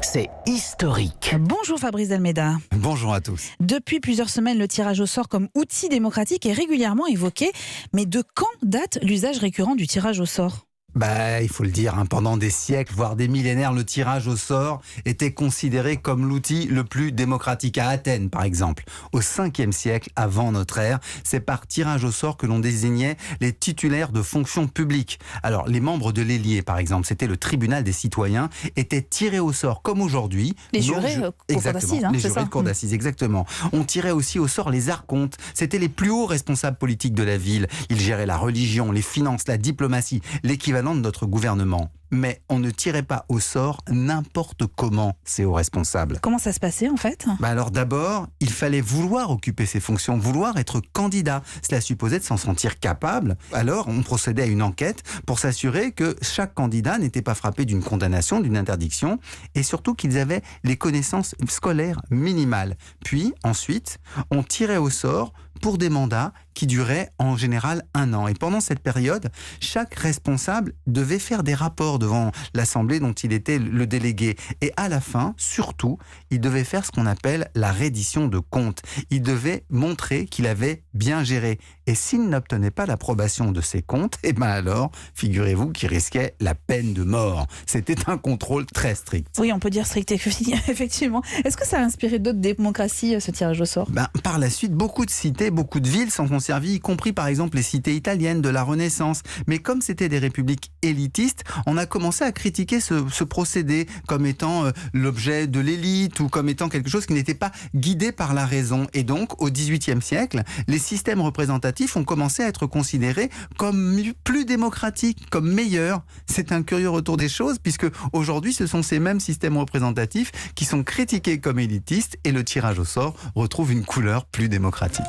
c'est historique. Bonjour Fabrice Delmeda. Bonjour à tous. Depuis plusieurs semaines, le tirage au sort comme outil démocratique est régulièrement évoqué. Mais de quand date l'usage récurrent du tirage au sort ? Il faut le dire, pendant des siècles, voire des millénaires, le tirage au sort était considéré comme l'outil le plus démocratique. À Athènes, par exemple, au 5e siècle avant notre ère, c'est par tirage au sort que l'on désignait les titulaires de fonctions publiques. Alors, les membres de l'Élié, par exemple, c'était le tribunal des citoyens, étaient tirés au sort, comme aujourd'hui. Les jurés cour d'assises, les c'est jurés ça de cour d'assises, exactement. On tirait aussi au sort les archontes. C'était les plus hauts responsables politiques de la ville. Ils géraient la religion, les finances, la diplomatie, l'équivalent de notre gouvernement. Mais on ne tirait pas au sort n'importe comment ces hauts responsables. Comment ça se passait en fait ? Alors d'abord, il fallait vouloir occuper ces fonctions, vouloir être candidat. Cela supposait de s'en sentir capable. Alors on procédait à une enquête pour s'assurer que chaque candidat n'était pas frappé d'une condamnation, d'une interdiction, et surtout qu'ils avaient les connaissances scolaires minimales. Puis ensuite, on tirait au sort pour des mandats qui duraient en général 1 an. Et pendant cette période, chaque responsable devait faire des rapports devant l'Assemblée dont il était le délégué. Et à la fin, surtout, il devait faire ce qu'on appelle la reddition de comptes. Il devait montrer qu'il avait bien géré. Et s'il n'obtenait pas l'approbation de ses comptes, alors, figurez-vous qu'il risquait la peine de mort. C'était un contrôle très strict. Oui, on peut dire strict, effectivement. Est-ce que ça a inspiré d'autres démocraties, ce tirage au sort ? Par la suite, beaucoup de cités, beaucoup de villes s'en sont servies, y compris par exemple les cités italiennes de la Renaissance. Mais comme c'était des républiques élitistes, on a commencé à critiquer ce procédé comme étant l'objet de l'élite ou comme étant quelque chose qui n'était pas guidé par la raison. Et donc, au XVIIIe siècle, les systèmes représentatifs ont commencé à être considérés comme plus démocratiques, comme meilleurs. C'est un curieux retour des choses, puisque aujourd'hui, ce sont ces mêmes systèmes représentatifs qui sont critiqués comme élitistes et le tirage au sort retrouve une couleur plus démocratique.